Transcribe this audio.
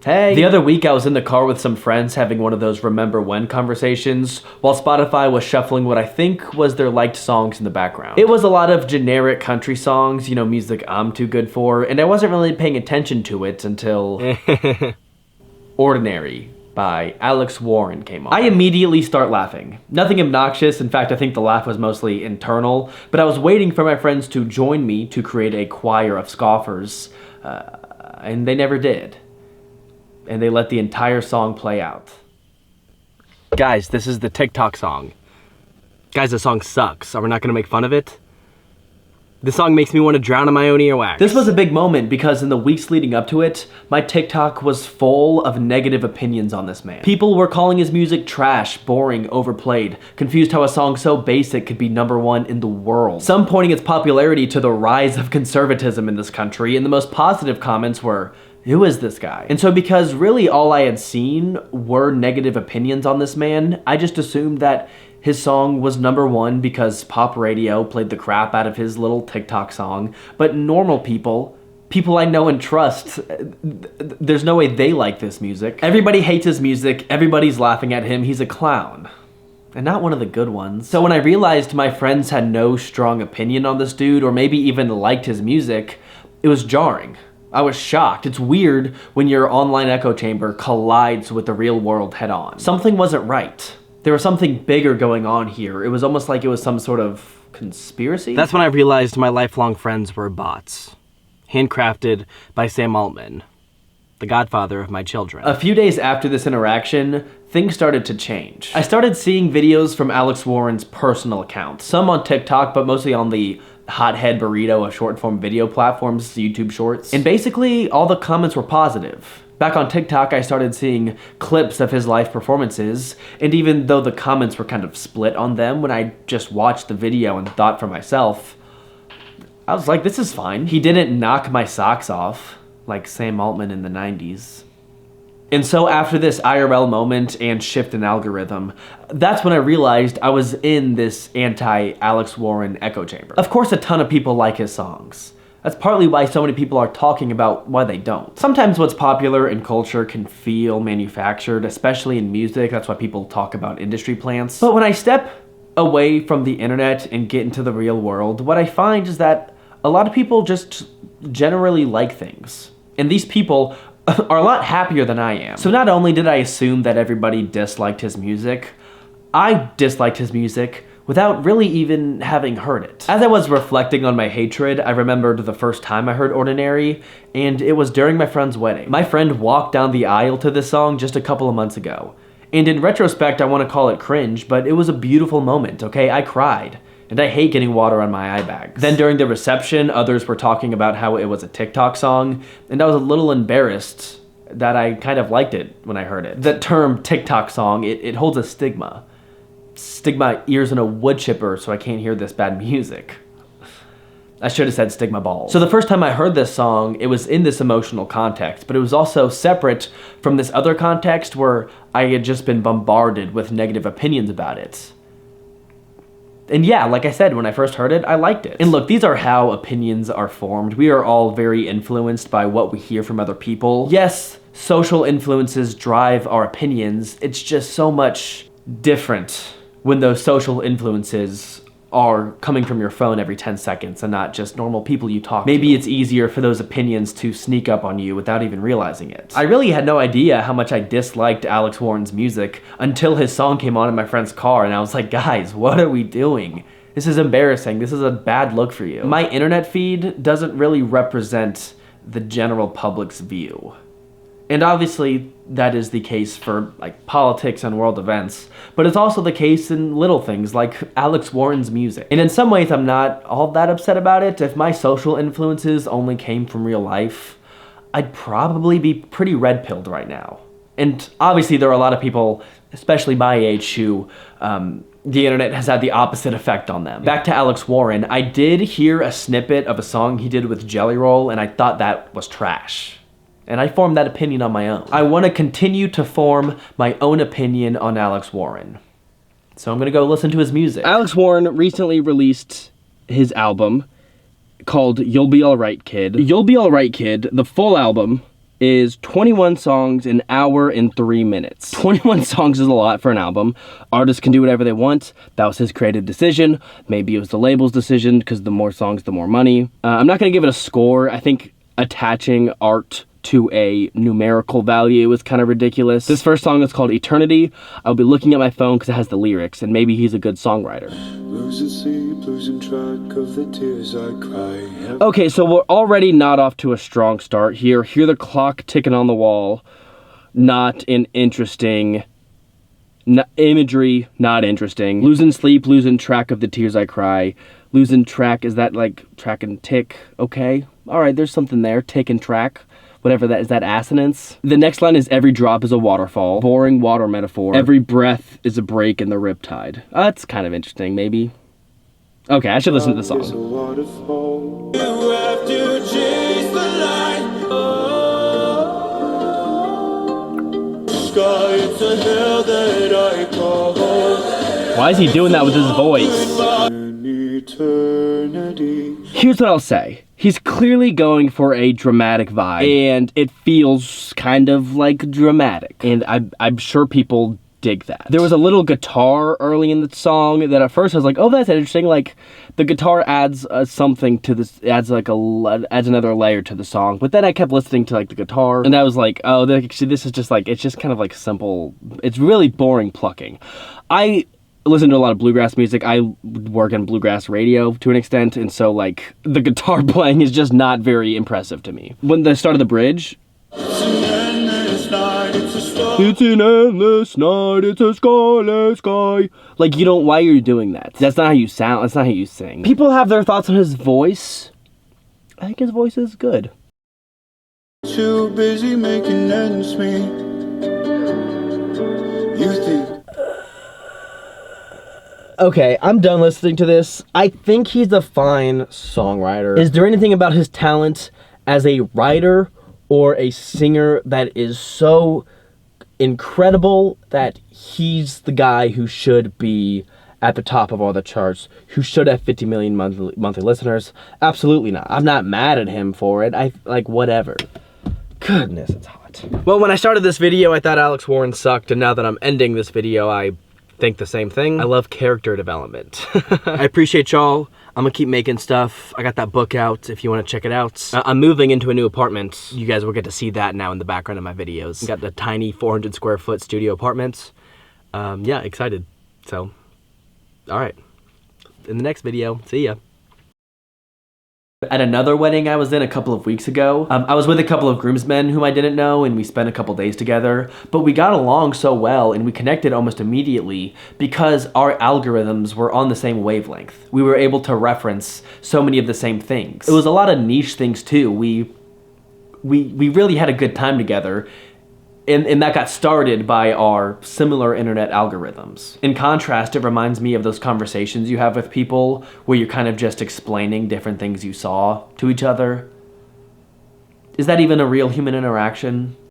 Hey! The other week I was in the car with some friends having one of those remember when conversations while Spotify was shuffling what I think was their liked songs in the background. It was a lot of generic country songs, you know, music I'm too good for, and I wasn't really paying attention to it until Ordinary by Alex Warren came on. I immediately start laughing. Nothing obnoxious, in fact I think the laugh was mostly internal, but I was waiting for my friends to join me to create a choir of scoffers, and they never did. And they let the entire song play out. Guys, this is the TikTok song. Guys, the song sucks. Are we not gonna make fun of it? This song makes me want to drown in my own earwax. This was a big moment because in the weeks leading up to it, my TikTok was full of negative opinions on this man. People were calling his music trash, boring, overplayed, confused how a song so basic could be #1 in the world. Some pointing its popularity to the rise of conservatism in this country, and the most positive comments were, who is this guy? And so because really all I had seen were negative opinions on this man, I just assumed that his song was #1 because pop radio played the crap out of his little TikTok song. But normal people I know and trust, there's no way they like this music. Everybody hates his music, everybody's laughing at him, he's a clown. And not one of the good ones. So when I realized my friends had no strong opinion on this dude, or maybe even liked his music, it was jarring. I was shocked. It's weird when your online echo chamber collides with the real world head on. Something wasn't right. There was something bigger going on here. It was almost like it was some sort of conspiracy. That's when I realized my lifelong friends were bots. Handcrafted by Sam Altman, the godfather of my children. A few days after this interaction, things started to change. I started seeing videos from Alex Warren's personal account. Some on TikTok, but mostly on the Hothead Burrito of short-form video platforms, YouTube Shorts. And basically, all the comments were positive. Back on TikTok, I started seeing clips of his live performances, and even though the comments were kind of split on them, when I just watched the video and thought for myself, I was like, this is fine. He didn't knock my socks off, like Sam Altman in the 90s. And so after this IRL moment and shift in algorithm, that's when I realized I was in this anti-Alex Warren echo chamber. Of course a ton of people like his songs. That's partly why so many people are talking about why they don't. Sometimes what's popular in culture can feel manufactured, especially in music. That's why people talk about industry plants. But when I step away from the internet and get into the real world, what I find is that a lot of people just generally like things. And these people are a lot happier than I am. So not only did I assume that everybody disliked his music, I disliked his music without really even having heard it. As I was reflecting on my hatred, I remembered the first time I heard Ordinary, and it was during my friend's wedding. My friend walked down the aisle to this song just a couple of months ago. And in retrospect, I want to call it cringe, but it was a beautiful moment, okay? I cried. And I hate getting water on my eye bags. Then during the reception, others were talking about how it was a TikTok song, and I was a little embarrassed that I kind of liked it when I heard it. The term TikTok song, it holds a stigma. Stick my ears in a wood chipper so I can't hear this bad music. I should have said stigma balls. So the first time I heard this song, it was in this emotional context, but it was also separate from this other context where I had just been bombarded with negative opinions about it. And yeah, like I said, when I first heard it, I liked it. And look, these are how opinions are formed. We are all very influenced by what we hear from other people. Yes, social influences drive our opinions. It's just so much different when those social influences are coming from your phone every 10 seconds and not just normal people you talk to. Maybe it's easier for those opinions to sneak up on you without even realizing it. I really had no idea how much I disliked Alex Warren's music until his song came on in my friend's car, and I was like, guys, what are we doing? This is embarrassing. This is a bad look for you. My internet feed doesn't really represent the general public's view. And obviously, that is the case for like politics and world events, but it's also the case in little things like Alex Warren's music. And in some ways, I'm not all that upset about it. If my social influences only came from real life, I'd probably be pretty red-pilled right now. And obviously, there are a lot of people, especially my age, who the internet has had the opposite effect on them. Back to Alex Warren, I did hear a snippet of a song he did with Jelly Roll, and I thought that was trash. And I formed that opinion on my own. I want to continue to form my own opinion on Alex Warren. So I'm going to go listen to his music. Alex Warren recently released his album called You'll Be Alright Kid. You'll Be Alright Kid, the full album, is 21 songs, an hour and 3 minutes. 21 songs is a lot for an album. Artists can do whatever they want. That was his creative decision. Maybe it was the label's decision, because the more songs, the more money. I'm not gonna give it a score. I think attaching art to a numerical value is kind of ridiculous. This first song is called Eternity. I'll be looking at my phone because it has the lyrics, and maybe he's a good songwriter. Losing sleep, losing track of the tears I cry. Okay, so we're already not off to a strong start here. Hear the clock ticking on the wall. Not an interesting imagery, not interesting. Losing sleep, losing track of the tears I cry. Losing track, is that like track and tick? Okay, all right, there's something there, tick and track. Whatever that is, that assonance. The next line is every drop is a waterfall. Boring water metaphor. Every breath is a break in the riptide. That's kind of interesting, maybe. Okay, I should listen to the song. You have to chase the light. Sky, it's a hell that I call home. Why is he doing that with his voice? Eternity. Here's what I'll say. He's clearly going for a dramatic vibe, and it feels kind of like dramatic. And I'm sure people dig that. There was a little guitar early in the song that at first I was like, oh, that's interesting. Like, the guitar adds something to this, adds another layer to the song. But then I kept listening to like the guitar, and I was like, oh, actually, this is just like, it's just kind of like simple. It's really boring plucking. I listen to a lot of bluegrass music. I work in bluegrass radio to an extent, and so like the guitar playing is just not very impressive to me. When the start of the bridge, It's an endless night, it's a storm. it's an endless night, it's a scarlet sky. Like, you don't, why are you doing that? That's not how you sound, that's not how you sing. People have their thoughts on his voice. I think his voice is good. Too busy making ends meet. You think Okay, I'm done listening to this. I think he's a fine songwriter. Is there anything about his talent as a writer or a singer that is so incredible that he's the guy who should be at the top of all the charts, who should have 50 million monthly listeners? Absolutely not. I'm not mad at him for it. Whatever. Goodness, it's hot. Well, when I started this video, I thought Alex Warren sucked, and now that I'm ending this video, I think the same thing. I love character development. I appreciate y'all. I'm gonna keep making stuff. I got that book out if you want to check it out. I'm moving into a new apartment. You guys will get to see that now in the background of my videos. Got the tiny 400 square foot studio apartment. Yeah, excited. So, all right. In the next video, see ya. At another wedding I was in a couple of weeks ago, I was with a couple of groomsmen whom I didn't know, and we spent a couple days together, but we got along so well and we connected almost immediately because our algorithms were on the same wavelength. We were able to reference so many of the same things. It was a lot of niche things too. We really had a good time together. And that got started by our similar internet algorithms. In contrast, it reminds me of those conversations you have with people where you're kind of just explaining different things you saw to each other. Is that even a real human interaction?